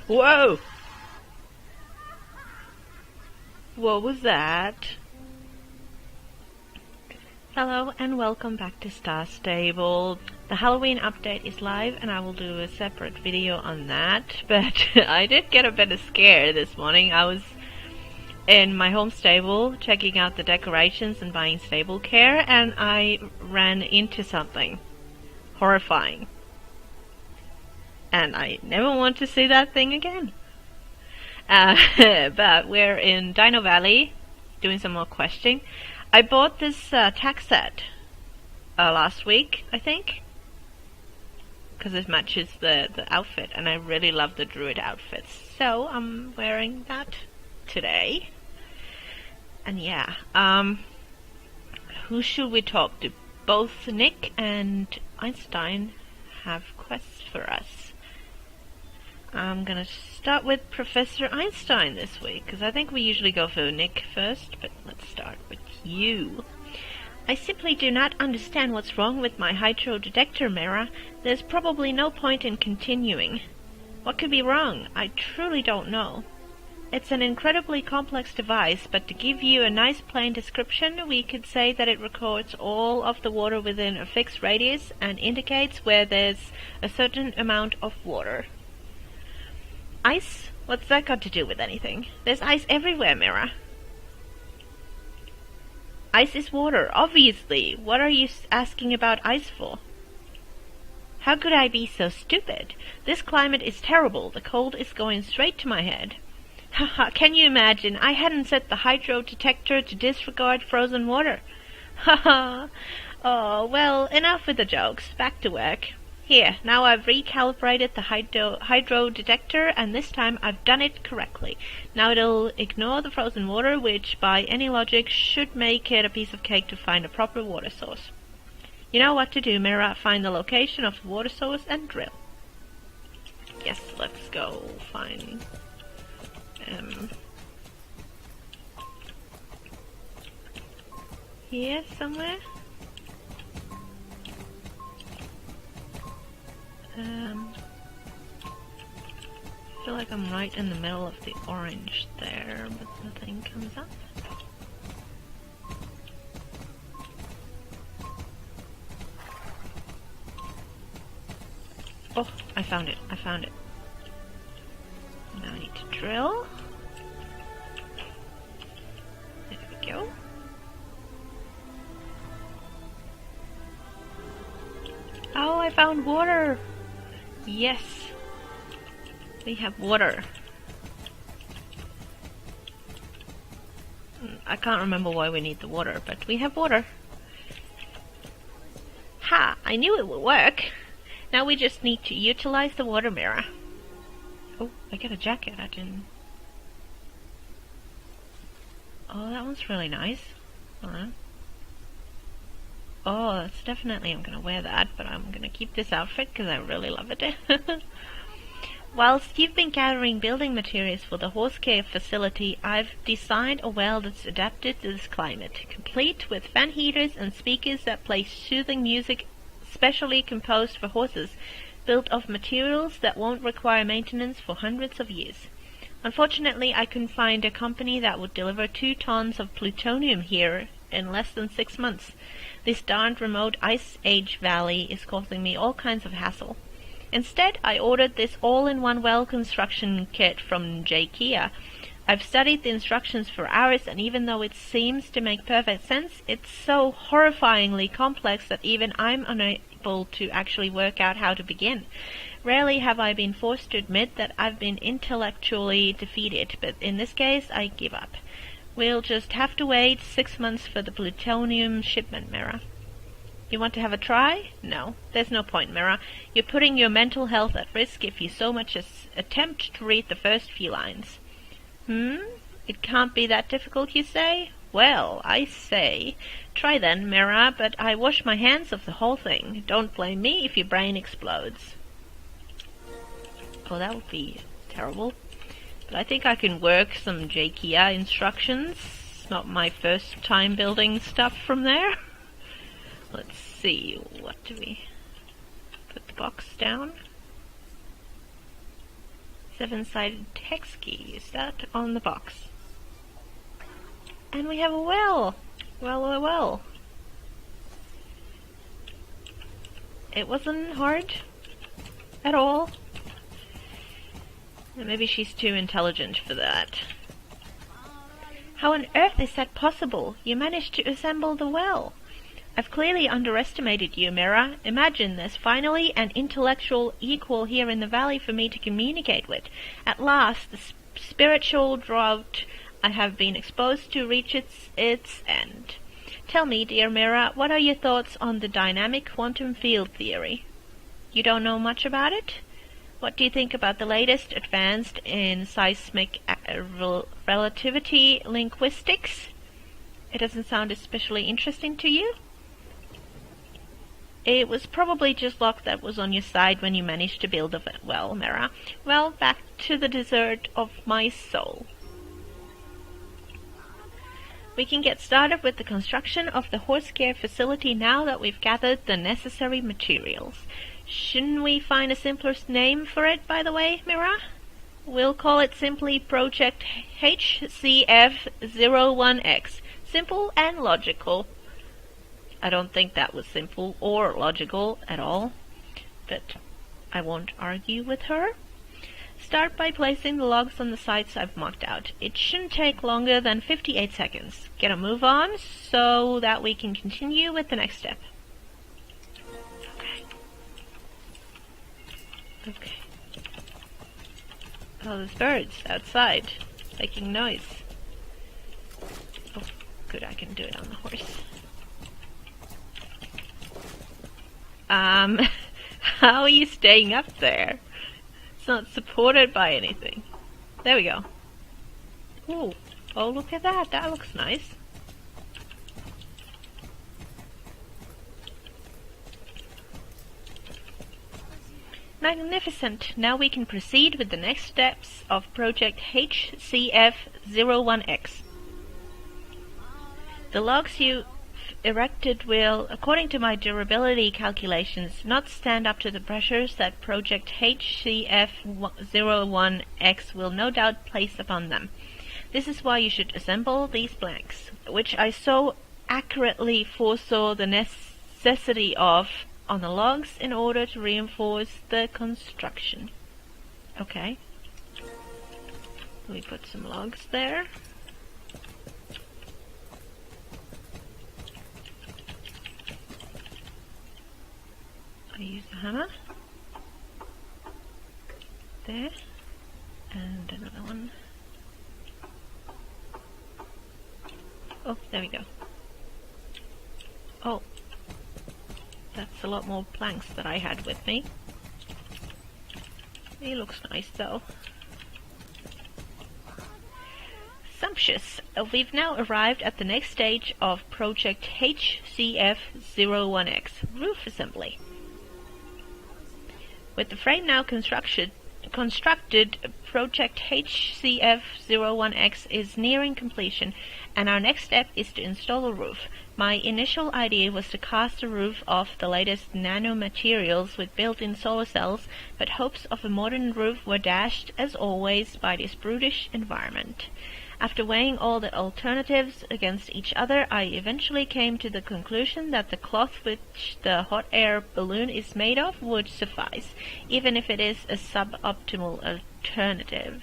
Whoa! What was that? Hello and welcome back to Star Stable. The Halloween update is live and I will do a separate video on that, but I did get a bit scared this morning. I was in my home stable checking out the decorations and buying stable care, and I ran into something horrifying. And I never want to see that thing again. But we're in Dino Valley doing some more questing. I bought this tack set last week, I think, because it matches the outfit, and I really love the druid outfits. So I'm wearing that today. And yeah, who should we talk to? Both Nick and Einstein have quests for us. I'm gonna start with Professor Einstein this week, because I think we usually go for Nick first, but let's start with you. I simply do not understand what's wrong with my hydro detector mirror. There's probably no point in continuing. What could be wrong? I truly don't know. It's an incredibly complex device, but to give you a nice plain description, we could say that it records all of the water within a fixed radius and indicates where there's a certain amount of water. Ice? What's that got to do with anything? There's ice everywhere, Mira. Ice is water, obviously. What are you asking about ice for? How could I be so stupid? This climate is terrible. The cold is going straight to my head. Haha, can you imagine? I hadn't set the hydro detector to disregard frozen water. Haha. Oh, well, enough with the jokes. Back to work. Here, now I've recalibrated the hydro detector, and this time I've done it correctly. Now it'll ignore the frozen water, which by any logic should make it a piece of cake to find a proper water source. You know what to do, Mira. Find the location of the water source and drill. Yes, let's go find... here somewhere? I feel like I'm right in the middle of the orange there, but nothing comes up. Oh, I found it. Now I need to drill. There we go. Oh, I found water! Yes! We have water. I can't remember why we need the water, but we have water. Ha! I knew it would work! Now we just need to utilize the water mirror. Oh, I got a jacket. I didn't... Oh, that one's really nice. Oh, that's definitely... I'm gonna wear that, but I'm gonna keep this outfit because I really love it. Whilst you've been gathering building materials for the horse care facility, I've designed a well that's adapted to this climate, complete with fan heaters and speakers that play soothing music specially composed for horses, built of materials that won't require maintenance for hundreds of years. Unfortunately, I couldn't find a company that would deliver 2 tons of plutonium here in less than 6 months. This darned remote ice age valley is causing me all kinds of hassle. Instead, I ordered this all-in-one well construction kit from JKIA. I've studied the instructions for hours, and even though it seems to make perfect sense, it's so horrifyingly complex that even I'm unable to actually work out how to begin. Rarely have I been forced to admit that I've been intellectually defeated, but in this case, I give up. We'll just have to wait 6 months for the plutonium shipment, Mira. You want to have a try? No, there's no point, Mira. You're putting your mental health at risk if you so much as attempt to read the first few lines. It can't be that difficult, you say? Well, I say. Try then, Mira, but I wash my hands of the whole thing. Don't blame me if your brain explodes. Oh, that would be terrible. But I think I can work some JKIA instructions. It's not my first time building stuff from there. Let's see, what do we... Put the box down. 7-sided hex key. Is that on the box? And we have a well. Well. It wasn't hard at all. Maybe she's too intelligent for that. How on earth is that possible? You managed to assemble the well. I've clearly underestimated you, Mira. Imagine there's finally an intellectual equal here in the valley for me to communicate with. At last, the spiritual drought I have been exposed to reaches its end. Tell me, dear Mira, what are your thoughts on the dynamic quantum field theory? You don't know much about it? What do you think about the latest advanced in seismic relativity linguistics? It doesn't sound especially interesting to you? It was probably just luck that was on your side when you managed to build a well, Mira. Well, back to the dessert of my soul. We can get started with the construction of the horse care facility now that we've gathered the necessary materials. Shouldn't we find a simpler name for it, by the way, Mira? We'll call it simply Project HCF01X. Simple and logical. I don't think that was simple or logical at all, but I won't argue with her. Start by placing the logs on the sites I've marked out. It shouldn't take longer than 58 seconds. Get a move on so that we can continue with the next step. Okay. Oh, there's birds outside making noise. Oh, good, I can do it on the horse. How are you staying up there? It's not supported by anything. There we go. Ooh. Oh, look at that. That looks nice. Magnificent. Now we can proceed with the next steps of Project HCF01X. The logs you erected will, according to my durability calculations, not stand up to the pressures that Project HCF01X will no doubt place upon them. This is why you should assemble these blanks, which I so accurately foresaw the necessity of on the logs in order to reinforce the construction. Okay. We put some logs there. I use the hammer. There. And another one. Oh, there we go. Oh. That's a lot more planks that I had with me. It looks nice though. Sumptuous. We've now arrived at the next stage of Project HCF01X, roof assembly. With the frame now constructed, Project HCF01X is nearing completion, and our next step is to install a roof. My initial idea was to cast a roof of the latest nanomaterials with built-in solar cells, but hopes of a modern roof were dashed, as always, by this brutish environment. After weighing all the alternatives against each other, I eventually came to the conclusion that the cloth which the hot air balloon is made of would suffice, even if it is a suboptimal alternative.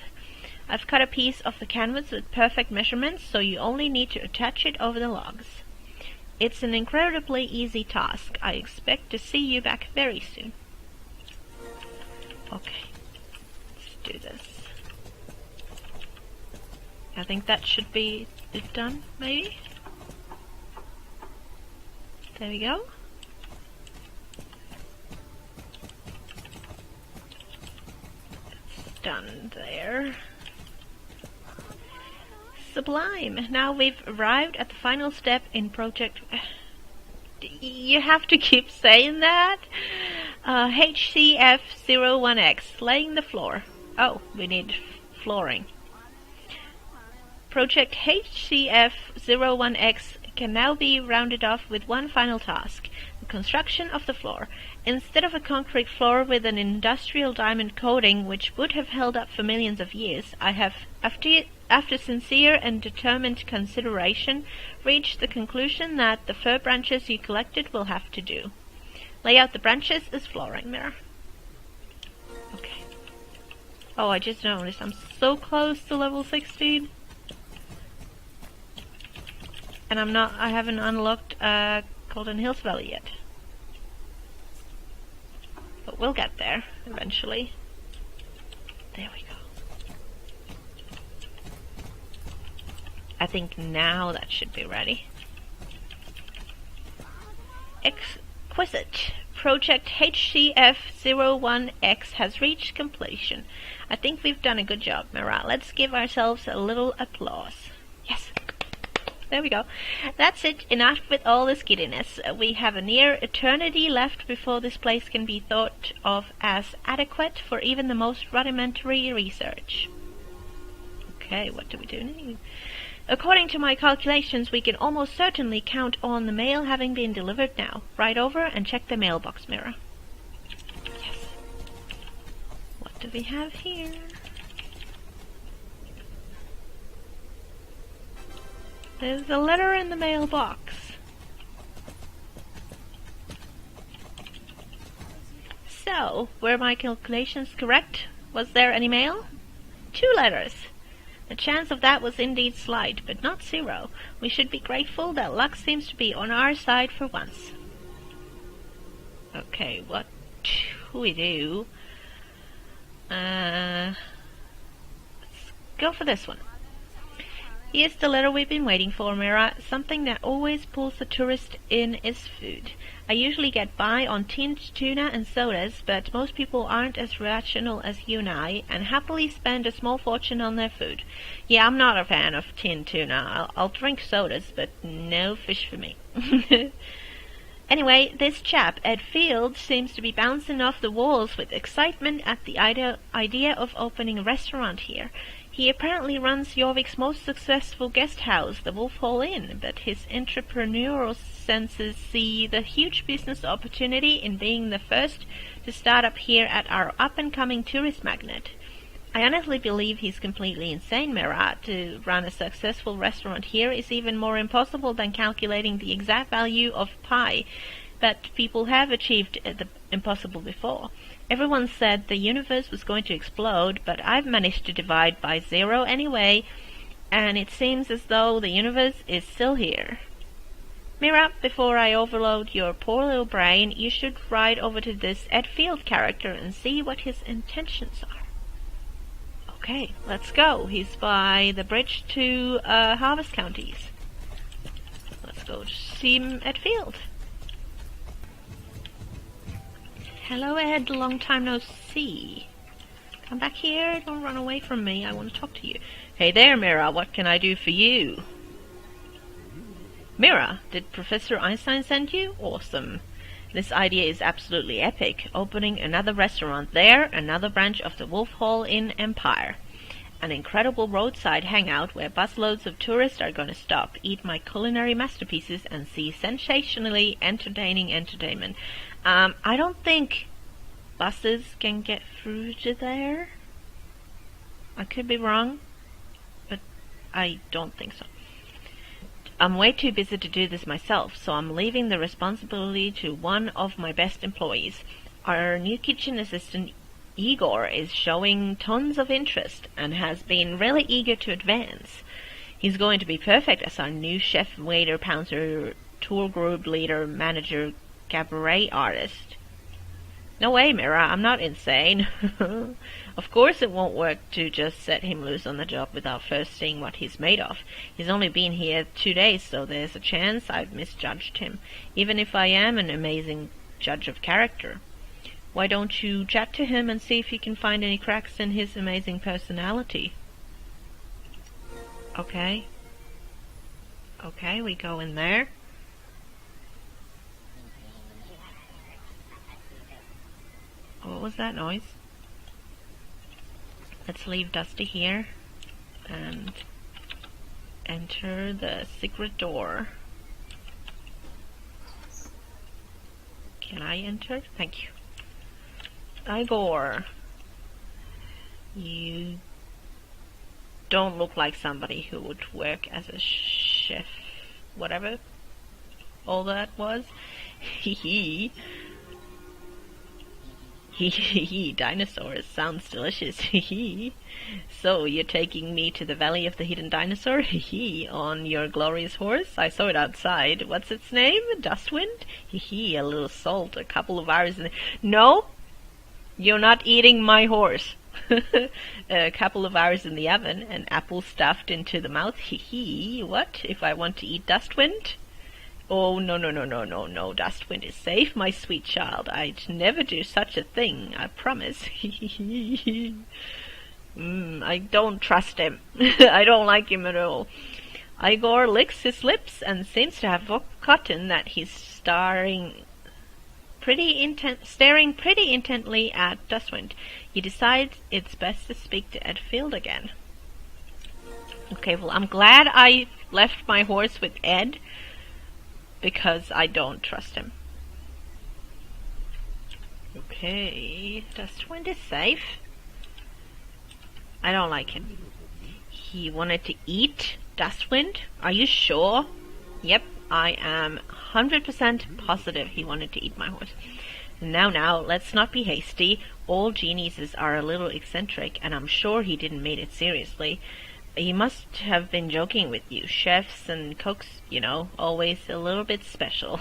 I've cut a piece of the canvas with perfect measurements, so you only need to attach it over the logs. It's an incredibly easy task. I expect to see you back very soon. Okay, let's do this. I think that should be it done, maybe? There we go. It's done there. Sublime! Now we've arrived at the final step in Project... You have to keep saying that? HCF01X, laying the floor. Oh, we need flooring. Project HCF01X can now be rounded off with one final task, the construction of the floor. Instead of a concrete floor with an industrial diamond coating which would have held up for millions of years, I have, after sincere and determined consideration, reached the conclusion that the fir branches you collected will have to do. Lay out the branches as flooring, Mira. Okay. Oh, I just noticed I'm so close to level 16. And I haven't unlocked Golden Hills Valley yet. But we'll get there, eventually. There we go. I think now that should be ready. Exquisite. Project HCF01X has reached completion. I think we've done a good job, Mira. Let's give ourselves a little applause. Yes. There we go. That's it. Enough with all this giddiness. We have a near eternity left before this place can be thought of as adequate for even the most rudimentary research. Okay, what do we do now? According to my calculations, we can almost certainly count on the mail having been delivered now. Right over and check the mailbox, Mira. Yes. What do we have here? There's a letter in the mailbox. So, were my calculations correct? Was there any mail? 2 letters. The chance of that was indeed slight, but not 0. We should be grateful that luck seems to be on our side for once. Okay, what do we do? Let's go for this one. Here's the letter we've been waiting for, Mira. Something that always pulls the tourist in is food. I usually get by on tinned tuna and sodas, but most people aren't as rational as you and I, and happily spend a small fortune on their food. Yeah, I'm not a fan of tinned tuna. I'll drink sodas, but no fish for me. Anyway, this chap, Ed Field, seems to be bouncing off the walls with excitement at the idea of opening a restaurant here. He apparently runs Jorvik's most successful guest house, the Wolf Hall Inn, but his entrepreneurial senses see the huge business opportunity in being the first to start up here at our up-and-coming tourist magnet. I honestly believe he's completely insane, Mira. To run a successful restaurant here is even more impossible than calculating the exact value of pi, but people have achieved the impossible before. Everyone said the universe was going to explode, but I've managed to divide by 0 anyway, and it seems as though the universe is still here. Mira, before I overload your poor little brain, you should ride over to this Ed Field character and see what his intentions are. Okay, let's go. He's by the bridge to Harvest Counties. Let's go see him at Field. Hello, Ed. Long time no see. Come back here. Don't run away from me. I want to talk to you. Hey there, Mira. What can I do for you? Mira, did Professor Einstein send you? Awesome. This idea is absolutely epic. Opening another restaurant there, another branch of the Wolf Hall Inn empire. An incredible roadside hangout where busloads of tourists are going to stop, eat my culinary masterpieces, and see sensationally entertaining entertainment. I don't think buses can get through to there. I could be wrong, but I don't think so. I'm way too busy to do this myself, so I'm leaving the responsibility to one of my best employees. Our new kitchen assistant, Igor, is showing tons of interest and has been really eager to advance. He's going to be perfect as our new chef, waiter, pouncer, tour group leader, manager, cabaret artist. No way, Mira, I'm not insane. Of course it won't work to just set him loose on the job without first seeing what he's made of. He's only been here 2 days, so there's a chance I've misjudged him, even if I am an amazing judge of character. Why don't you chat to him and see if you can find any cracks in his amazing personality? Okay. Okay, we go in there. What was that noise? Let's leave Dusty here and enter the secret door. Can I enter? Thank you. Igor, you don't look like somebody who would work as a chef, whatever all that was. Hee hee. Dinosaurs sounds delicious. Hee. So you're taking me to the Valley of the Hidden Dinosaur? Hee. On your glorious horse? I saw it outside. What's its name? Dustwind? Hee. A little salt, a couple of hours in the... No! You're not eating my horse. A couple of hours in the oven, an apple stuffed into the mouth. Hee. What? If I want to eat Dustwind? Oh, no, Dustwind is safe, my sweet child. I'd never do such a thing, I promise. I don't trust him. I don't like him at all. Igor licks his lips and seems to have forgotten that he's staring pretty intently at Dustwind. He decides it's best to speak to Edfield again. Okay, well, I'm glad I left my horse with Ed, because I don't trust him. Okay, Dustwind is safe. I don't like him. He wanted to eat Dustwind? Are you sure? Yep, I am 100% positive he wanted to eat my horse. Now, let's not be hasty. All geniuses are a little eccentric, and I'm sure he didn't mean it seriously. He must have been joking with you. Chefs and cooks, you know, always a little bit special.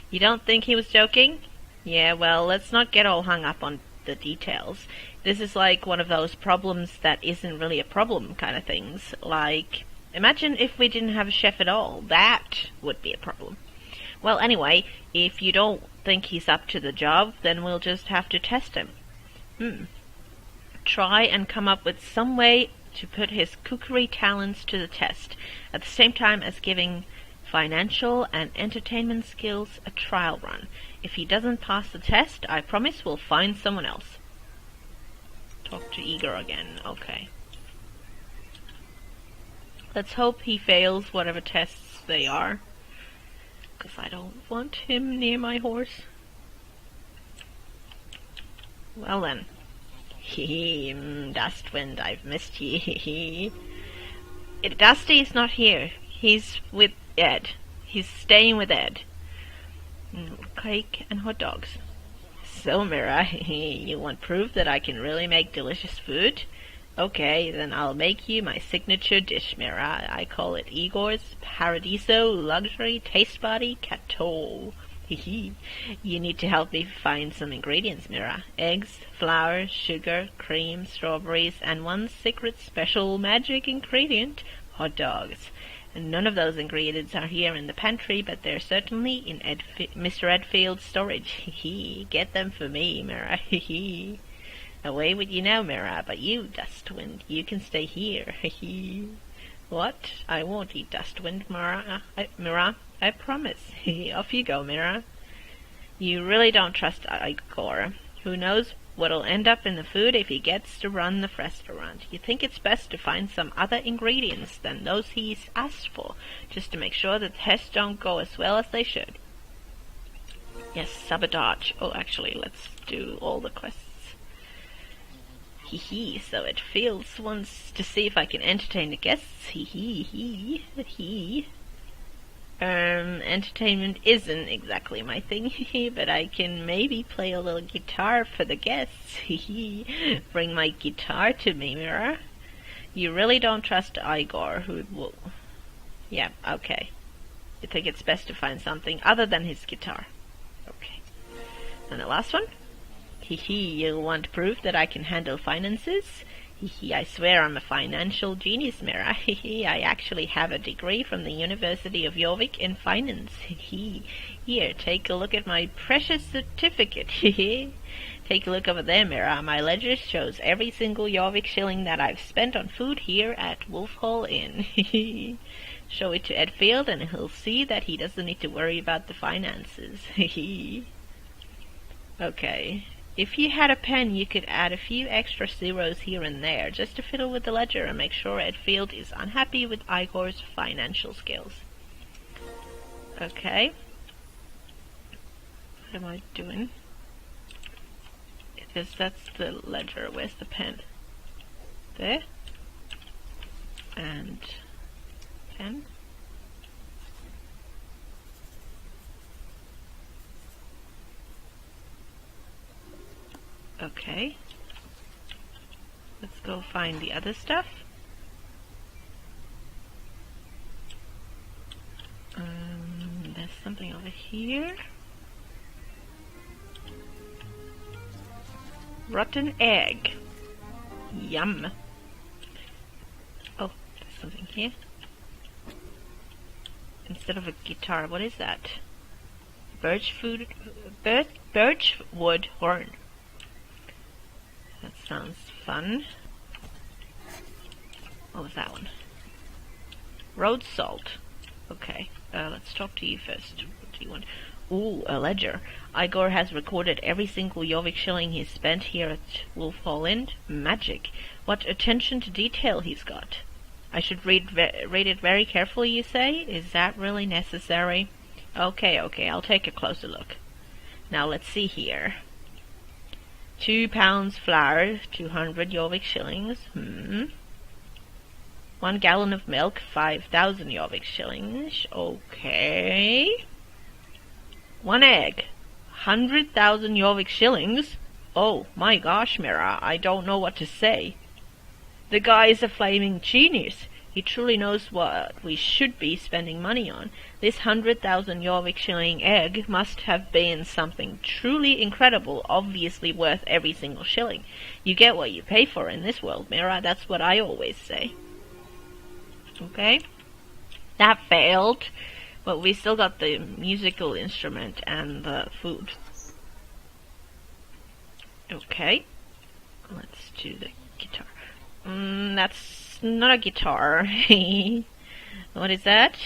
You don't think he was joking? Yeah, well, let's not get all hung up on the details. This is like one of those problems that isn't really a problem kind of things. Like, imagine if we didn't have a chef at all. That would be a problem. Well, anyway, if you don't think he's up to the job, then we'll just have to test him. Try and come up with some way to put his cookery talents to the test, at the same time as giving financial and entertainment skills a trial run. If he doesn't pass the test, I promise we'll find someone else. Talk to Igor again. Okay. Let's hope he fails whatever tests they are, because I don't want him near my horse. Well then. Dustwind, I've missed ye. Dusty is not here. He's with Ed. He's staying with Ed. Cake and hot dogs. So, Mira, you want proof that I can really make delicious food? Okay, then I'll make you my signature dish, Mira. I call it Igor's Paradiso Luxury Taste Body Cateau. You need to help me find some ingredients, Mira. Eggs, flour, sugar, cream, strawberries, and one secret special magic ingredient, hot dogs. And none of those ingredients are here in the pantry, but they're certainly in Mr. Edfield's storage. Get them for me, Mira. Away with you now, Mira, but you, Dustwind, you can stay here. What? I won't eat Dustwind, Mira. I promise. Off you go, Mira. You really don't trust Igor. Who knows what'll end up in the food if he gets to run the restaurant. You think it's best to find some other ingredients than those he's asked for, just to make sure that the tests don't go as well as they should. Yes, sabotage. Oh, actually, let's do all the quests. So it feels wants to see if I can entertain the guests. Entertainment isn't exactly my thing, but I can maybe play a little guitar for the guests. Bring my guitar to me, Mira. You really don't trust Igor, who will... Yeah, okay. You think it's best to find something other than his guitar. Okay. And the last one? You want proof that I can handle finances? I swear I'm a financial genius, Mira. I actually have a degree from the University of Jorvik in finance. Here, take a look at my precious certificate. Take a look over there, Mira. My ledger shows every single Jorvik shilling that I've spent on food here at Wolf Hall Inn. Show it to Edfield and he'll see that he doesn't need to worry about the finances. Okay. If you had a pen, you could add a few extra zeros here and there, just to fiddle with the ledger and make sure Edfield is unhappy with Igor's financial skills. Okay. What am I doing? That's the ledger. Where's the pen? There. And pen. Okay. Let's go find the other stuff. There's something over here. Rotten egg. Yum. Oh, there's something here. Instead of a guitar, what is that? Birchwood horn. That sounds fun. What was that one? Road salt. Okay, let's talk to you first. What do you want? Ooh, a ledger. Igor has recorded every single Jorvik shilling he's spent here at Wolf Hall Inn. Magic. What attention to detail he's got. I should read it very carefully, you say? Is that really necessary? Okay, I'll take a closer look. Now let's see here. 2 pounds flour, 200 Jorvik shillings. 1 gallon of milk, 5,000 Jorvik shillings. Okay. 1 egg, 100,000 Jorvik shillings. Oh my gosh, Mira, I don't know what to say. The guy is a flaming genius. He truly knows what we should be spending money on. This 100,000 Jorvik shilling egg must have been something truly incredible, obviously worth every single shilling. You get what you pay for in this world, Mira. That's what I always say. Okay? That failed. But we still got the musical instrument and the food. Okay. Let's do the guitar. That's not a guitar. What is that?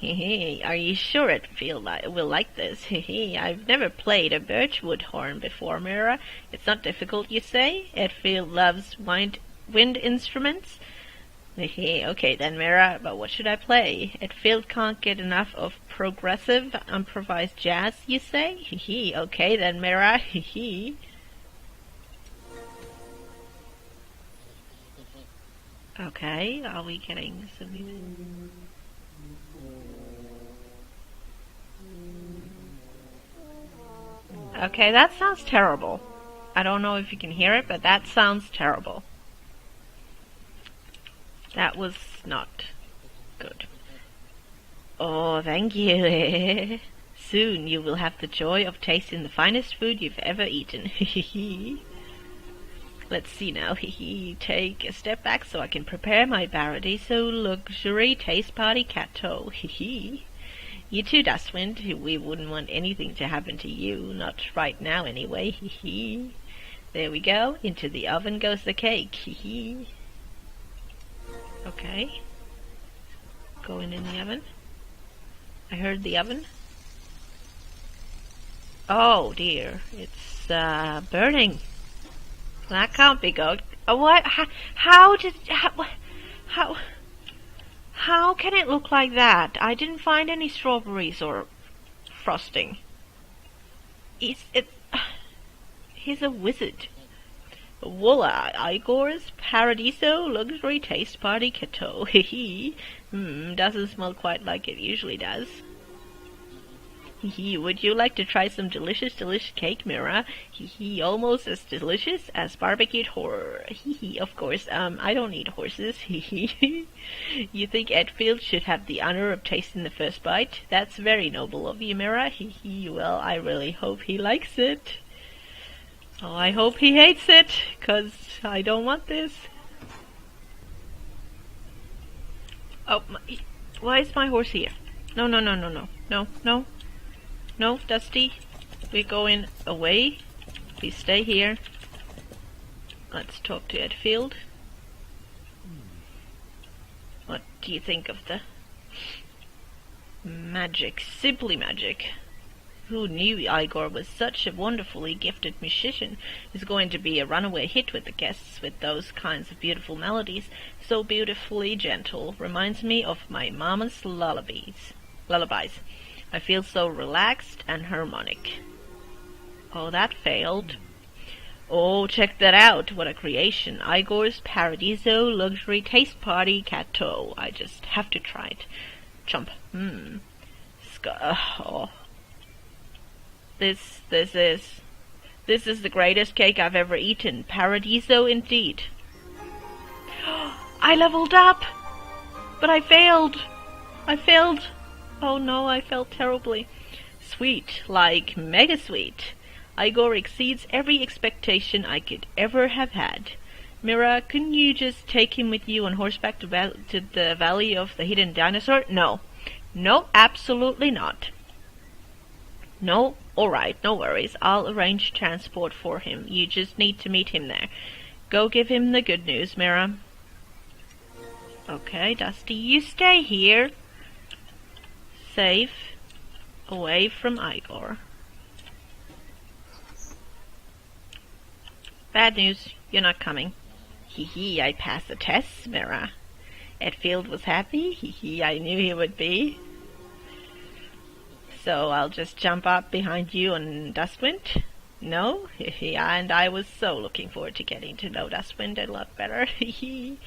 Are you sure it will like this? I've never played a birchwood horn before, Mira. It's not difficult, you say? Edfield loves wind instruments? Okay then, Mira, but what should I play? Edfield can't get enough of progressive, improvised jazz, you say? Okay then, Mira. Okay, are we getting some... Okay, that sounds terrible. I don't know if you can hear it, but that sounds terrible. That was not good. Oh, thank you. Soon you will have the joy of tasting the finest food you've ever eaten. Let's see now. Take a step back so I can prepare my Paradiso luxury taste party cateau. You too, Dustwind. We wouldn't want anything to happen to you. Not right now, anyway. There we go. Into the oven goes the cake. Okay. Going in the oven. I heard the oven. Oh dear. It's burning. That can't be good. What? How can it look like that? I didn't find any strawberries or frosting. He's a wizard. Voila, Igor's Paradiso Luxury Taste Party Cateau. Doesn't smell quite like it usually does. Would you like to try some delicious cake, Mira? Almost as delicious as barbecued horror. Of course, I don't eat horses. You think Edfield should have the honor of tasting the first bite? That's very noble of you, Mira. Well, I really hope he likes it. Oh, I hope he hates it, 'cause I don't want this. Oh, why is my horse here? No. No, Dusty. We're going away. Please stay here. Let's talk to Edfield. What do you think of the magic? Simply magic. Who knew Igor was such a wonderfully gifted musician? He's going to be a runaway hit with the guests with those kinds of beautiful melodies. So beautifully gentle. Reminds me of my mama's lullabies. lullabies. I feel so relaxed and harmonic. Oh, that failed. Oh, check that out. What a creation. Igor's Paradiso Luxury Taste Party Cateau. I just have to try it. Chomp. Oh. This is the greatest cake I've ever eaten. Paradiso indeed. I leveled up! But I failed! Oh no, I failed terribly. Sweet, like mega sweet. Igor exceeds every expectation I could ever have had. Mira, couldn't you just take him with you on horseback to the Valley of the Hidden Dinosaur? No. No, absolutely not. No, alright, no worries. I'll arrange transport for him. You just need to meet him there. Go give him the good news, Mira. Okay, Dusty, you stay here. Safe. Away from Igor. Bad news, you're not coming. Hee hee, I passed the test, Mira. Edfield was happy. Hee hee, I knew he would be. So I'll just jump up behind you on Dustwind? No? Hee hee, and I was so looking forward to getting to know Dustwind a lot better. Hee hee.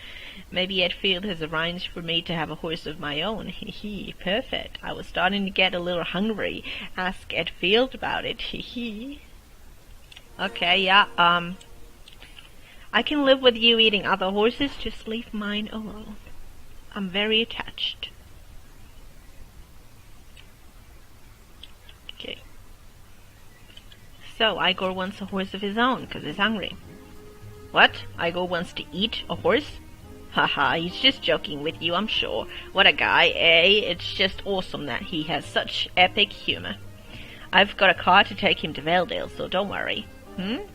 Maybe Edfield has arranged for me to have a horse of my own. Hee hee, perfect. I was starting to get a little hungry. Ask Edfield about it. Hee hee. Okay, yeah, I can live with you eating other horses, just leave mine alone. I'm very attached. Okay. So, Igor wants a horse of his own, because he's hungry. What? Igor wants to eat a horse? Haha, he's just joking with you, I'm sure. What a guy, eh? It's just awesome that he has such epic humor. I've got a car to take him to Valedale, so don't worry.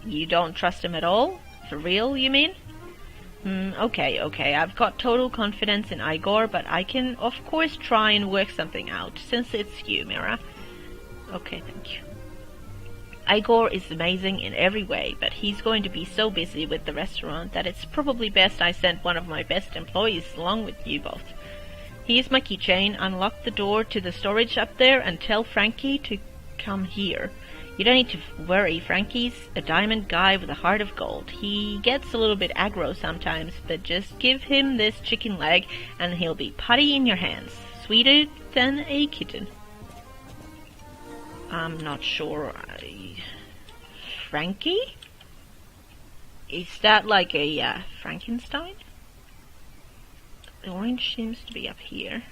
You don't trust him at all? For real, you mean? Okay, I've got total confidence in Igor, but I can, of course, try and work something out, since it's you, Mira. Okay, thank you. Igor is amazing in every way, but he's going to be so busy with the restaurant that it's probably best I send one of my best employees along with you both. Here's my keychain. Unlock the door to the storage up there and tell Frankie to come here. You don't need to worry, Frankie's a diamond guy with a heart of gold. He gets a little bit aggro sometimes, but just give him this chicken leg and he'll be putty in your hands. Sweeter than a kitten. I'm not sure. Frankie? Is that like a Frankenstein? The orange seems to be up here.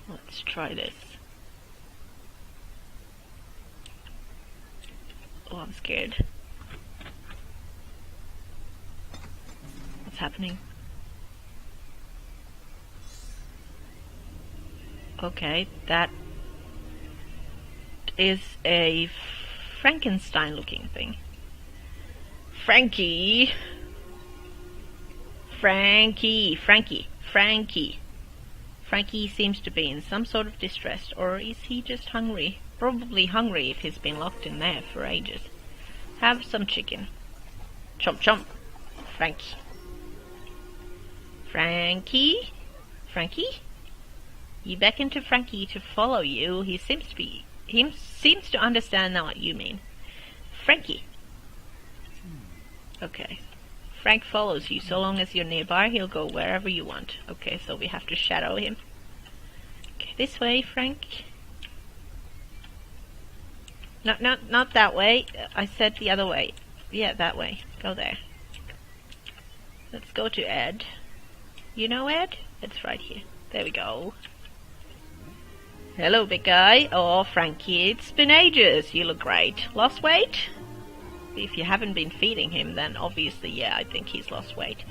Let's try this. Oh, I'm scared. What's happening? Okay, that is a Frankenstein-looking thing. Frankie! Frankie seems to be in some sort of distress, or is he just hungry? Probably hungry if he's been locked in there for ages. Have some chicken. Chomp chomp. Frankie? You beckon to Frankie to follow you. He seems to understand now what you mean. Frankie. Okay. Frank follows you. So long as you're nearby, he'll go wherever you want. Okay, so we have to shadow him. Okay, this way, Frank. Not that way. I said the other way. Yeah, that way. Go there. Let's go to Ed. You know Ed? It's right here. There we go. Hello, big guy. Oh, Frankie, it's been ages. You look great. Lost weight? If you haven't been feeding him, then obviously, yeah, I think he's lost weight.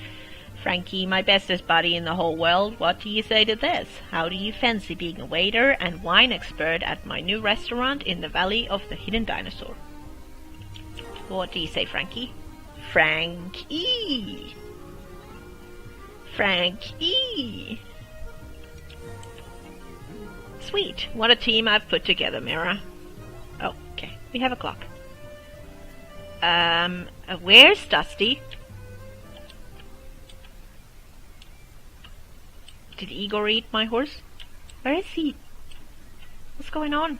Frankie, my bestest buddy in the whole world, what do you say to this? How do you fancy being a waiter and wine expert at my new restaurant in the Valley of the Hidden Dinosaur? What do you say, Frankie? Frankie! Sweet. What a team I've put together, Mira. Oh, okay. We have a clock. Where's Dusty? Did Igor eat my horse? Where is he? What's going on?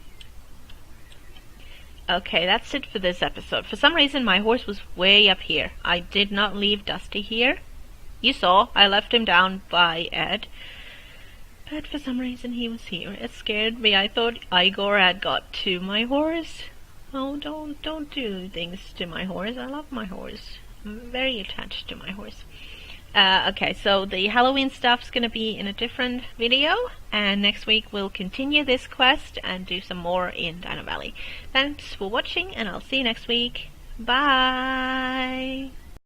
Okay, that's it for this episode. For some reason, my horse was way up here. I did not leave Dusty here. You saw, I left him down by Ed. But for some reason, he was here. It scared me. I thought Igor had got to my horse. Oh, don't do things to my horse. I love my horse. I'm very attached to my horse. Okay, so the Halloween stuff's gonna be in a different video, and next week we'll continue this quest and do some more in Dino Valley. Thanks for watching, and I'll see you next week. Bye!